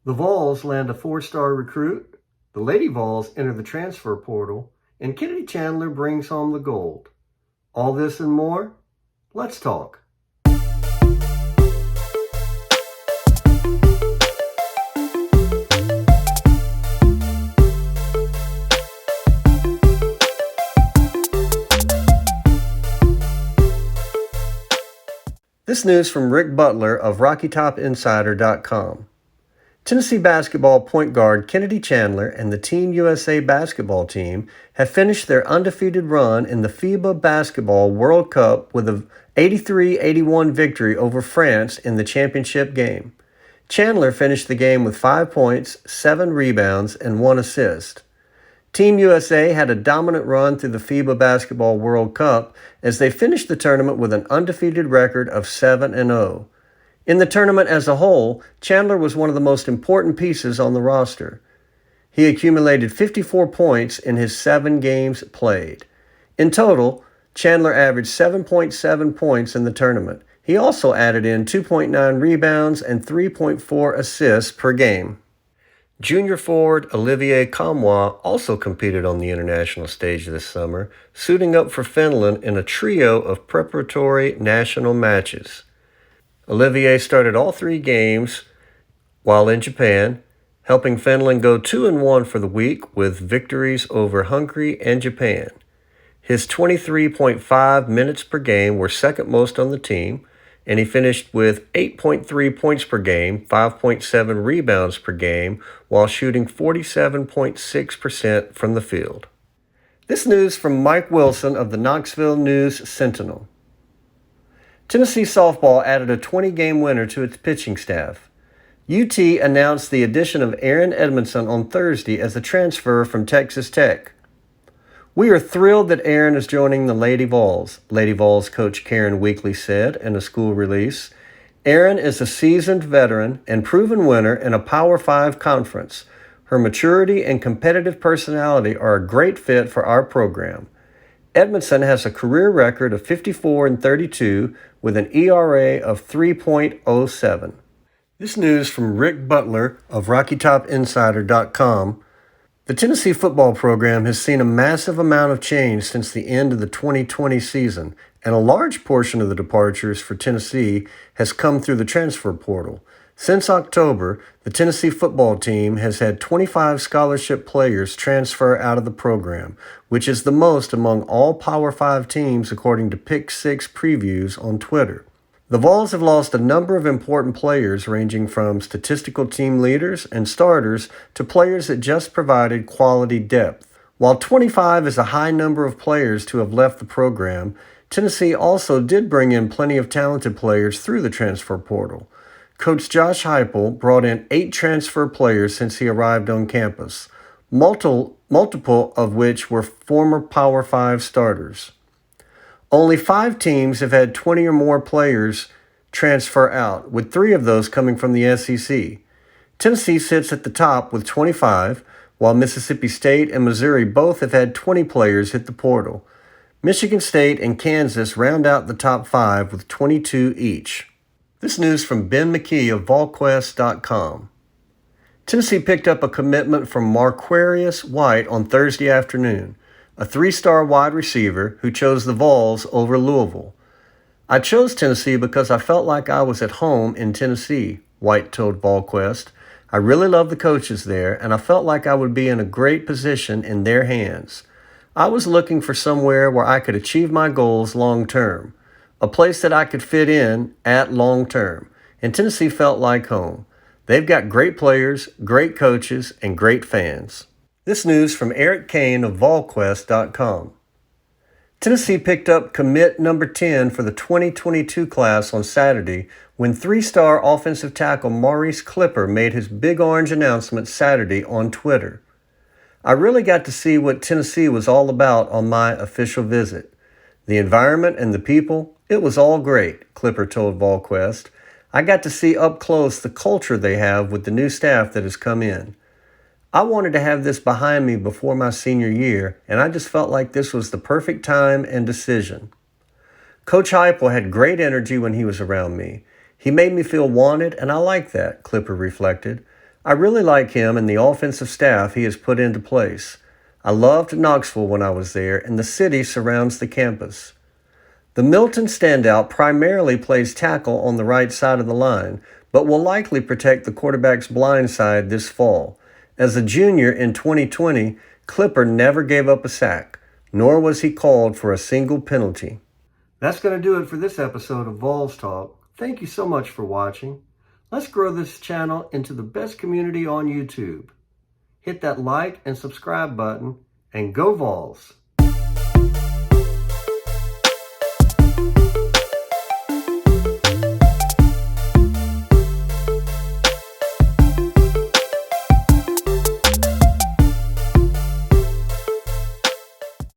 The Vols land a 4-star recruit, the Lady Vols enter the transfer portal, and Kennedy Chandler brings home the gold. All this and more? Let's talk. This news from Rick Butler of RockyTopInsider.com. Tennessee basketball point guard Kennedy Chandler and the Team USA basketball team have finished their undefeated run in the FIBA Basketball World Cup with an 83-81 victory over France in the championship game. Chandler finished the game with 5 points, 7 rebounds, and 1 assist. Team USA had a dominant run through the FIBA Basketball World Cup as they finished the tournament with an undefeated record of 7-0. In the tournament as a whole, Chandler was one of the most important pieces on the roster. He accumulated 54 points in his 7 games played. In total, Chandler averaged 7.7 points in the tournament. He also added in 2.9 rebounds and 3.4 assists per game. Junior forward Olivier Nkamhoua also competed on the international stage this summer, suiting up for Finland in a trio of preparatory national matches. Olivier started all 3 games while in Japan, helping Finland go 2-1 for the week with victories over Hungary and Japan. His 23.5 minutes per game were second most on the team, and he finished with 8.3 points per game, 5.7 rebounds per game, while shooting 47.6% from the field. This news from Mike Wilson of the Knoxville News Sentinel. Tennessee softball added a 20-game winner to its pitching staff. UT announced the addition of Aaron Edmondson on Thursday as a transfer from Texas Tech. "We are thrilled that Aaron is joining the Lady Vols," Lady Vols coach Karen Weekly said in a school release. "Aaron is a seasoned veteran and proven winner in a Power 5 conference. Her maturity and competitive personality are a great fit for our program." Edmondson has a career record of 54-32 with an ERA of 3.07. This news from Rick Butler of RockyTopInsider.com. The Tennessee football program has seen a massive amount of change since the end of the 2020 season, and a large portion of the departures for Tennessee has come through the transfer portal. Since October, the Tennessee football team has had 25 scholarship players transfer out of the program, which is the most among all Power 5 teams according to Pick 6 previews on Twitter. The Vols have lost a number of important players ranging from statistical team leaders and starters to players that just provided quality depth. While 25 is a high number of players to have left the program, Tennessee also did bring in plenty of talented players through the transfer portal. Coach Josh Heupel brought in 8 transfer players since he arrived on campus, multiple of which were former Power 5 starters. Only 5 teams have had 20 or more players transfer out, with 3 of those coming from the SEC. Tennessee sits at the top with 25, while Mississippi State and Missouri both have had 20 players hit the portal. Michigan State and Kansas round out the top 5 with 22 each. This news from Ben McKee of VolQuest.com. Tennessee picked up a commitment from Marquarius White on Thursday afternoon, a 3-star wide receiver who chose the Vols over Louisville. "I chose Tennessee because I felt like I was at home in Tennessee," White told VolQuest. "I really love the coaches there, and I felt like I would be in a great position in their hands. I was looking for somewhere where I could achieve my goals long term, a place that I could fit in at long term, and Tennessee felt like home. They've got great players, great coaches, and great fans." This news from Eric Kane of VolQuest.com. Tennessee picked up commit number 10 for the 2022 class on Saturday when 3-star offensive tackle Maurice Clipper made his Big Orange announcement Saturday on Twitter. "I really got to see what Tennessee was all about on my official visit. The environment and the people, it was all great," Clipper told VolQuest. "I got to see up close the culture they have with the new staff that has come in. I wanted to have this behind me before my senior year, and I just felt like this was the perfect time and decision. Coach Heupel had great energy when he was around me. He made me feel wanted, and I like that," Clipper reflected. I really like him and the offensive staff he has put into place. I loved Knoxville when I was there, and the city surrounds the campus. The Milton standout primarily plays tackle on the right side of the line, but will likely protect the quarterback's blind side this fall. As a junior in 2020, Clipper never gave up a sack, nor was he called for a single penalty. That's going to do it for this episode of Vols Talk. Thank you so much for watching. Let's grow this channel into the best community on YouTube. Hit that like and subscribe button, and go Vols!